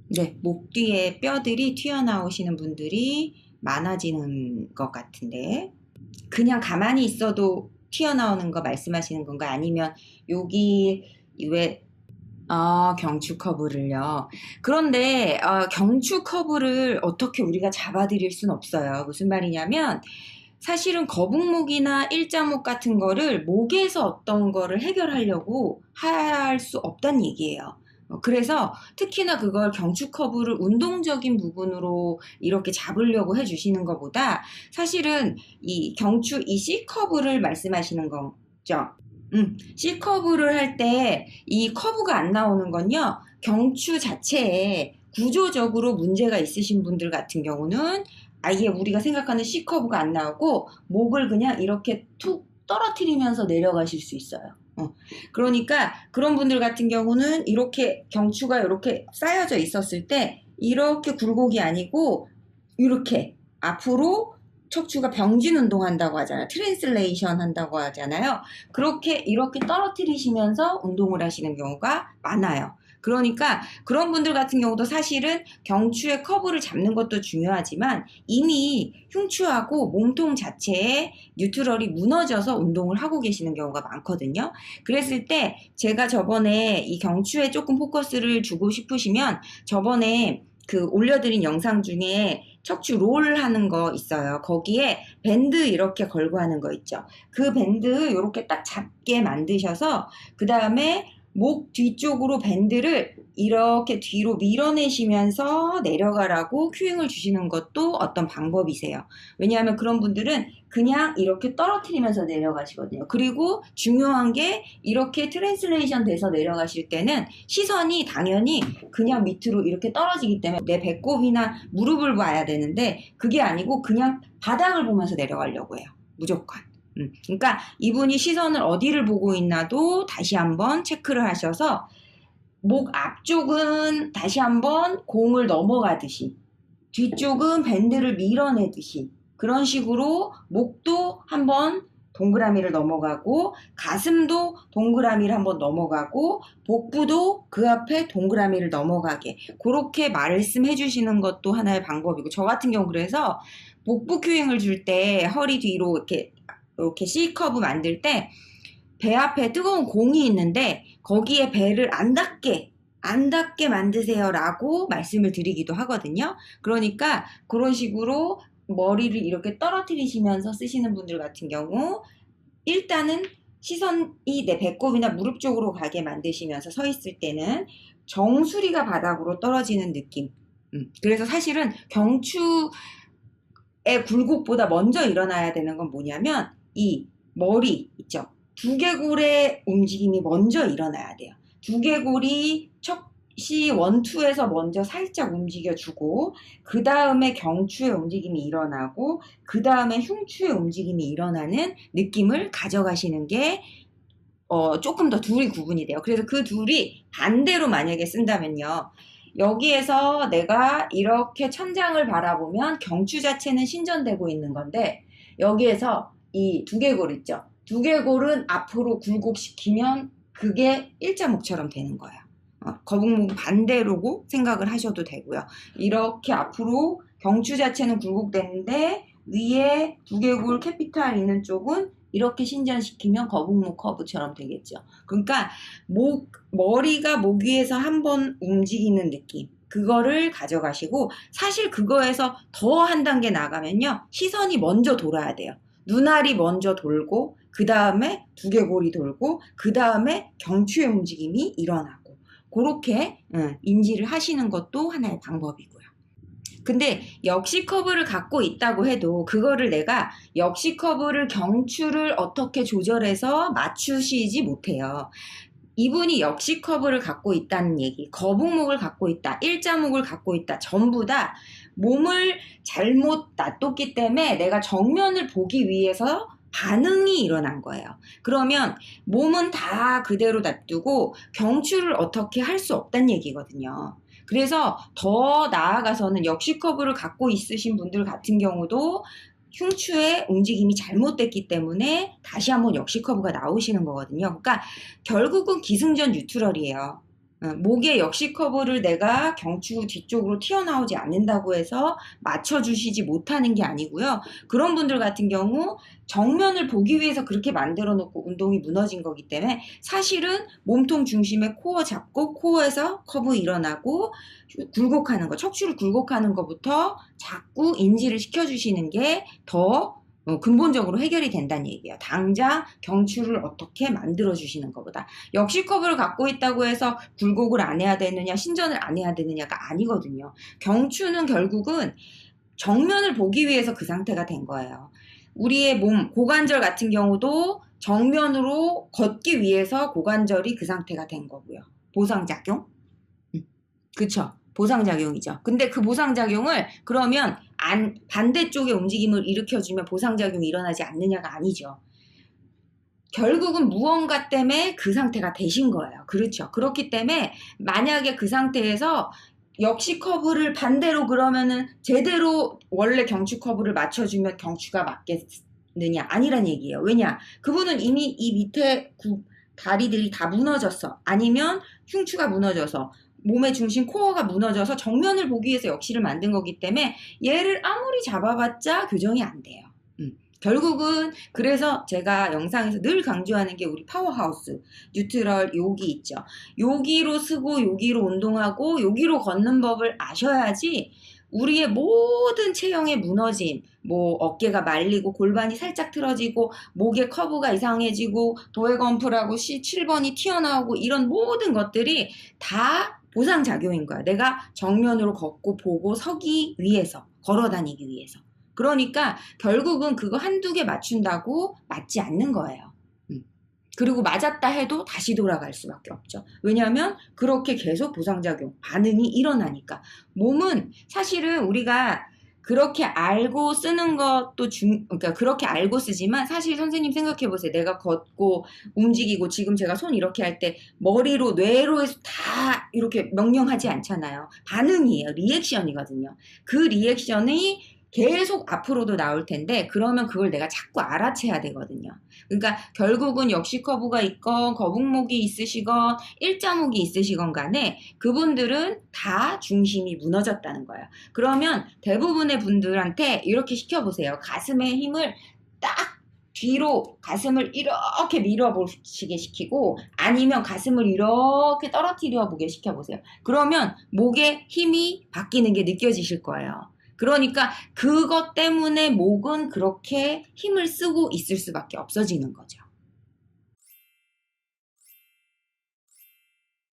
네, 목 뒤에 뼈들이 튀어나오시는 분들이 많아지는 것 같은데, 그냥 가만히 있어도 튀어나오는 거 말씀하시는 건가? 아니면 여기 왜 경추 커브를요. 그런데 경추 커브를 어떻게 우리가 잡아드릴 순 없어요. 무슨 말이냐면 사실은 거북목이나 일자목 같은 거를 목에서 어떤 거를 해결하려고 할 수 없다는 얘기예요. 그래서 특히나 그걸 경추 커브를 운동적인 부분으로 이렇게 잡으려고 해주시는 것보다 사실은 이 경추 이 C 커브를 말씀하시는 거죠. C커브를 할 때 이 커브가 안 나오는 건요, 경추 자체에 구조적으로 문제가 있으신 분들 같은 경우는 아예 우리가 생각하는 C커브가 안 나오고 목을 그냥 이렇게 툭 떨어뜨리면서 내려가실 수 있어요. 그러니까 그런 분들 같은 경우는 이렇게 경추가 이렇게 쌓여져 있었을 때 이렇게 굴곡이 아니고 이렇게 앞으로 척추가 병진 운동한다고 하잖아요. 트랜슬레이션 한다고 하잖아요. 그렇게 이렇게 떨어뜨리시면서 운동을 하시는 경우가 많아요. 그러니까 그런 분들 같은 경우도 사실은 경추의 커브를 잡는 것도 중요하지만 이미 흉추하고 몸통 자체에 뉴트럴이 무너져서 운동을 하고 계시는 경우가 많거든요. 그랬을 때 제가 저번에 이 경추에 조금 포커스를 주고 싶으시면 저번에 그 올려드린 영상 중에 척추 롤 하는 거 있어요. 거기에 밴드 이렇게 걸고 하는 거 있죠. 그 밴드 이렇게 딱 잡게 만드셔서 그 다음에 목 뒤쪽으로 밴드를 이렇게 뒤로 밀어내시면서 내려가라고 큐잉을 주시는 것도 어떤 방법이세요. 왜냐하면 그런 분들은 그냥 이렇게 떨어뜨리면서 내려가시거든요. 그리고 중요한 게 이렇게 트랜슬레이션 돼서 내려가실 때는 시선이 당연히 그냥 밑으로 이렇게 떨어지기 때문에 내 배꼽이나 무릎을 봐야 되는데 그게 아니고 그냥 바닥을 보면서 내려가려고 해요. 무조건. 그러니까 이분이 시선을 어디를 보고 있나도 다시 한번 체크를 하셔서 목 앞쪽은 다시 한번 공을 넘어가듯이 뒤쪽은 밴드를 밀어내듯이 그런 식으로 목도 한번 동그라미를 넘어가고 가슴도 동그라미를 한번 넘어가고 복부도 그 앞에 동그라미를 넘어가게 그렇게 말씀해 주시는 것도 하나의 방법이고 저 같은 경우 그래서 복부 큐잉을 줄 때 허리 뒤로 이렇게 C커브 만들 때 배 앞에 뜨거운 공이 있는데 거기에 배를 안 닿게 만드세요 라고 말씀을 드리기도 하거든요. 그러니까 그런 식으로 머리를 이렇게 떨어뜨리시면서 쓰시는 분들 같은 경우 일단은 시선이 내 배꼽이나 무릎 쪽으로 가게 만드시면서 서 있을 때는 정수리가 바닥으로 떨어지는 느낌. 그래서 사실은 경추의 굴곡보다 먼저 일어나야 되는 건 뭐냐면 이 머리 있죠. 두개골의 움직임이 먼저 일어나야 돼요. 두개골이 척시 1, 2에서 먼저 살짝 움직여주고 그 다음에 경추의 움직임이 일어나고 그 다음에 흉추의 움직임이 일어나는 느낌을 가져가시는 게 조금 더 둘이 구분이 돼요. 그래서 그 둘이 반대로 만약에 쓴다면요. 여기에서 내가 이렇게 천장을 바라보면 경추 자체는 신전되고 있는 건데 여기에서 이 두개골 있죠. 두개골은 앞으로 굴곡시키면 그게 일자목처럼 되는 거예요. 거북목 반대로고 생각을 하셔도 되고요. 이렇게 앞으로 경추 자체는 굴곡되는데 위에 두개골 캐피탈 있는 쪽은 이렇게 신전시키면 거북목 커브처럼 되겠죠. 그러니까 머리가 목 위에서 한번 움직이는 느낌. 그거를 가져가시고 사실 그거에서 더 한 단계 나가면요. 시선이 먼저 돌아야 돼요. 눈알이 먼저 돌고 그 다음에 두개골이 돌고 그 다음에 경추의 움직임이 일어나고 그렇게 인지를 하시는 것도 하나의 방법이고요. 근데 역시 커브를 갖고 있다고 해도 그거를 내가 역시 커브를 경추를 어떻게 조절해서 맞추시지 못해요. 이분이 역시 커브를 갖고 있다는 얘기, 거북목을 갖고 있다, 일자목을 갖고 있다, 전부 다 몸을 잘못 놔뒀기 때문에 내가 정면을 보기 위해서 반응이 일어난 거예요. 그러면 몸은 다 그대로 놔두고 경추를 어떻게 할 수 없다는 얘기거든요. 그래서 더 나아가서는 역시 커브를 갖고 있으신 분들 같은 경우도 흉추의 움직임이 잘못됐기 때문에 다시 한번 역시 커브가 나오시는 거거든요. 그러니까 결국은 기승전 뉴트럴이에요. 목의 역시 커브를 내가 경추 뒤쪽으로 튀어나오지 않는다고 해서 맞춰주시지 못하는 게 아니고요. 그런 분들 같은 경우 정면을 보기 위해서 그렇게 만들어 놓고 운동이 무너진 거기 때문에 사실은 몸통 중심에 코어 잡고 코어에서 커브 일어나고 굴곡하는 거, 척추를 굴곡하는 것부터 자꾸 인지를 시켜주시는 게 더 근본적으로 해결이 된다는 얘기예요. 당장 경추를 어떻게 만들어주시는 것보다. 역시 커브를 갖고 있다고 해서 굴곡을 안 해야 되느냐, 신전을 안 해야 되느냐가 아니거든요. 경추는 결국은 정면을 보기 위해서 그 상태가 된 거예요. 우리의 몸, 고관절 같은 경우도 정면으로 걷기 위해서 고관절이 그 상태가 된 거고요. 보상작용? 그쵸? 보상작용이죠. 근데 그 보상작용을 그러면 반대쪽의 움직임을 일으켜주면 보상작용이 일어나지 않느냐가 아니죠. 결국은 무언가 때문에 그 상태가 되신 거예요. 그렇죠. 그렇기 때문에 만약에 그 상태에서 역시 커브를 반대로 그러면은 제대로 원래 경추 커브를 맞춰주면 경추가 맞겠느냐? 아니란 얘기예요. 왜냐? 그분은 이미 이 밑에 다리들이 다 무너졌어. 아니면 흉추가 무너져서 몸의 중심 코어가 무너져서 정면을 보기 위해서 역시를 만든 거기 때문에 얘를 아무리 잡아봤자 교정이 안 돼요. 결국은 그래서 제가 영상에서 늘 강조하는 게 우리 파워하우스 뉴트럴 여기 있죠. 여기로 쓰고 여기로 운동하고 여기로 걷는 법을 아셔야지 우리의 모든 체형의 무너짐, 뭐 어깨가 말리고 골반이 살짝 틀어지고 목의 커브가 이상해지고 도해건프라고 C7번이 튀어나오고 이런 모든 것들이 다 보상작용인 거야. 내가 정면으로 걷고 보고 서기 위해서, 걸어 다니기 위해서. 그러니까 결국은 그거 한두 개 맞춘다고 맞지 않는 거예요. 그리고 맞았다 해도 다시 돌아갈 수밖에 없죠. 왜냐하면 그렇게 계속 보상작용, 반응이 일어나니까. 몸은 사실은 우리가 그렇게 알고 쓰는 것도 그러니까 그렇게 알고 쓰지만 사실 선생님 생각해 보세요. 내가 걷고 움직이고 지금 제가 손 이렇게 할 때 머리로 뇌로 해서 다 이렇게 명령하지 않잖아요. 반응이에요. 리액션이거든요. 그 리액션이 계속 앞으로도 나올 텐데 그러면 그걸 내가 자꾸 알아채야 되거든요. 그러니까 결국은 역시 커브가 있건 거북목이 있으시건 일자목이 있으시건 간에 그분들은 다 중심이 무너졌다는 거예요. 그러면 대부분의 분들한테 이렇게 시켜보세요. 가슴에 힘을 딱 뒤로 가슴을 이렇게 밀어보시게 시키고 아니면 가슴을 이렇게 떨어뜨려 보게 시켜보세요. 그러면 목에 힘이 바뀌는 게 느껴지실 거예요. 그러니까 그것 때문에 목은 그렇게 힘을 쓰고 있을 수밖에 없어지는 거죠.